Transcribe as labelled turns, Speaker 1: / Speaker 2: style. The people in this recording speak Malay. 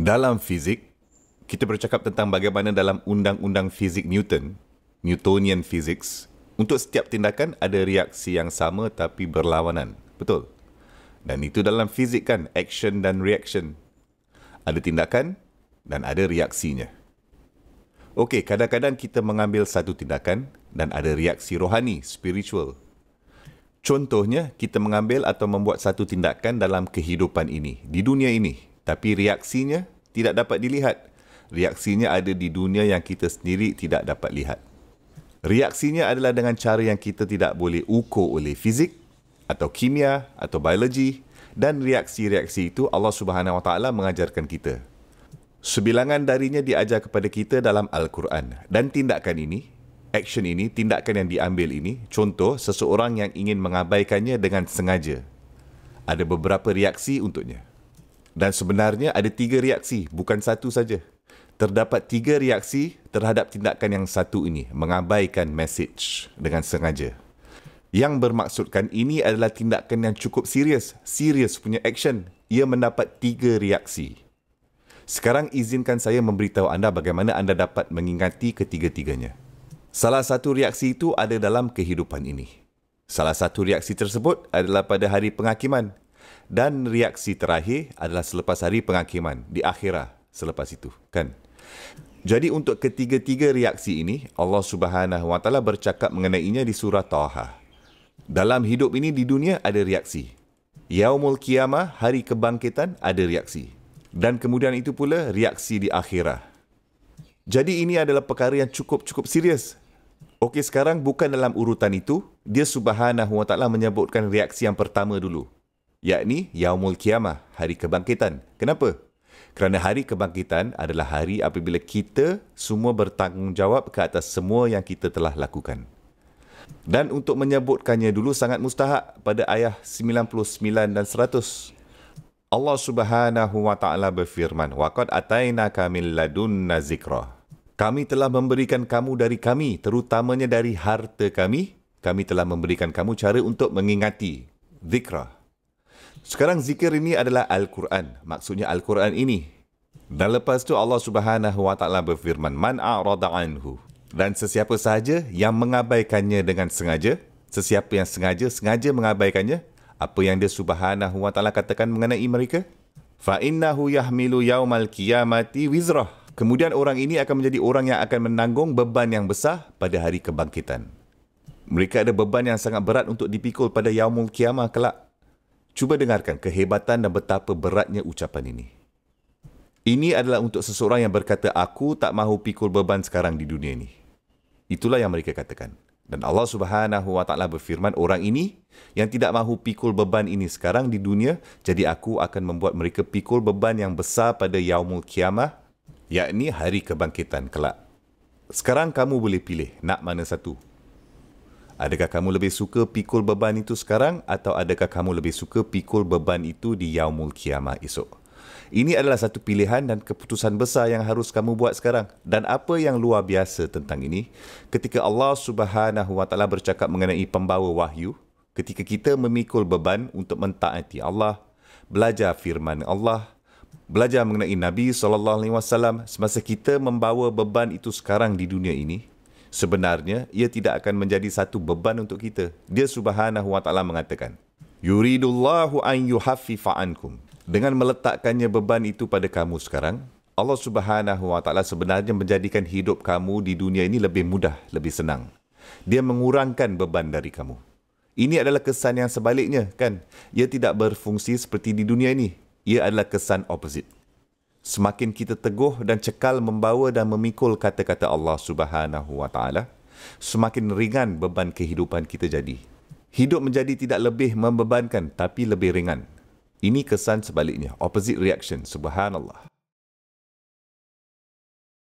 Speaker 1: Dalam fizik, kita bercakap tentang bagaimana dalam undang-undang fizik Newton, Newtonian physics, untuk setiap tindakan ada reaksi yang sama tapi berlawanan. Betul? Dan itu dalam fizik kan, action dan reaction. Ada tindakan dan ada reaksinya. Okey, kadang-kadang kita mengambil satu tindakan dan ada reaksi rohani, spiritual. Contohnya, kita mengambil atau membuat satu tindakan dalam kehidupan ini, di dunia ini. Tapi reaksinya tidak dapat dilihat. Reaksinya ada di dunia yang kita sendiri tidak dapat lihat. Reaksinya adalah dengan cara yang kita tidak boleh ukur oleh fizik atau kimia atau biologi, dan reaksi-reaksi itu Allah Subhanahu Wa Taala mengajarkan kita. Sebilangan darinya diajar kepada kita dalam Al-Quran. Dan tindakan ini, action ini, tindakan yang diambil ini, contoh seseorang yang ingin mengabaikannya dengan sengaja. Ada beberapa reaksi untuknya. Dan sebenarnya ada 3 reaksi, bukan satu saja. Terdapat 3 reaksi terhadap tindakan yang satu ini, mengabaikan message dengan sengaja. Yang bermaksudkan ini adalah tindakan yang cukup serius punya action. Ia mendapat 3 reaksi. Sekarang izinkan saya memberitahu anda bagaimana anda dapat mengingati ketiga-tiganya. Salah satu reaksi itu ada dalam kehidupan ini. Salah satu reaksi tersebut adalah pada hari penghakiman. Dan reaksi terakhir adalah selepas hari penghakiman, di akhirat selepas itu, kan? Jadi untuk ketiga-tiga reaksi ini, Allah Subhanahu Wa Taala bercakap mengenainya di surah Taha. Dalam hidup ini di dunia ada reaksi. Yaumul Qiyamah, hari kebangkitan, ada reaksi. Dan kemudian itu pula reaksi di akhirat. Jadi ini adalah perkara yang cukup serius. Okey, sekarang bukan dalam urutan itu, dia Subhanahu Wa Taala menyebutkan reaksi yang pertama dulu. Yakni Yaumul Qiyamah, hari kebangkitan. Kenapa? Kerana hari kebangkitan adalah hari apabila kita semua bertanggungjawab ke atas semua yang kita telah lakukan. Dan untuk menyebutkannya dulu sangat mustahak pada ayat 99 dan 100. Allah Subhanahu Wa Taala berfirman, "Waqad atainaka min ladunna zikra." Kami telah memberikan kamu dari kami, terutamanya dari harta kami, kami telah memberikan kamu cara untuk mengingati. Zikra. Sekarang zikir ini adalah Al-Quran. Maksudnya Al-Quran ini. Dan lepas tu Allah Subhanahu Wa Taala berfirman, "Man a'rada anhu." Dan sesiapa sahaja yang mengabaikannya dengan sengaja, sesiapa yang sengaja mengabaikannya, apa yang dia Subhanahu Wa Taala katakan mengenai mereka? Fa innahu yahmilu yaumal qiyamati wizrah. Kemudian orang ini akan menjadi orang yang akan menanggung beban yang besar pada hari kebangkitan. Mereka ada beban yang sangat berat untuk dipikul pada yaumul qiyamah kelak. Cuba dengarkan kehebatan dan betapa beratnya ucapan ini. Ini adalah untuk seseorang yang berkata, aku tak mahu pikul beban sekarang di dunia ini. Itulah yang mereka katakan. Dan Allah Subhanahu Wa Taala berfirman, orang ini yang tidak mahu pikul beban ini sekarang di dunia, jadi aku akan membuat mereka pikul beban yang besar pada yaumul qiyamah, yakni hari kebangkitan kelak. Sekarang kamu boleh pilih, nak mana satu? Adakah kamu lebih suka pikul beban itu sekarang atau adakah kamu lebih suka pikul beban itu di Yaumul Qiyamah esok? Ini adalah satu pilihan dan keputusan besar yang harus kamu buat sekarang. Dan apa yang luar biasa tentang ini, ketika Allah Subhanahu Wa Taala bercakap mengenai pembawa wahyu, ketika kita memikul beban untuk mentaati Allah, belajar firman Allah, belajar mengenai Nabi SAW, semasa kita membawa beban itu sekarang di dunia ini, sebenarnya, ia tidak akan menjadi satu beban untuk kita. Dia Subhanahu Wa Taala mengatakan, Yuridullahu an yuhaffifa ankum. Dengan meletakkannya beban itu pada kamu sekarang, Allah Subhanahu Wa Taala sebenarnya menjadikan hidup kamu di dunia ini lebih mudah, lebih senang. Dia mengurangkan beban dari kamu. Ini adalah kesan yang sebaliknya, kan? Ia tidak berfungsi seperti di dunia ini. Ia adalah kesan opposite. Semakin kita teguh dan cekal membawa dan memikul kata-kata Allah Subhanahu Wa Taala, semakin ringan beban kehidupan kita jadi. Hidup menjadi tidak lebih membebankan, tapi lebih ringan. Ini kesan sebaliknya, opposite reaction. Subhanallah.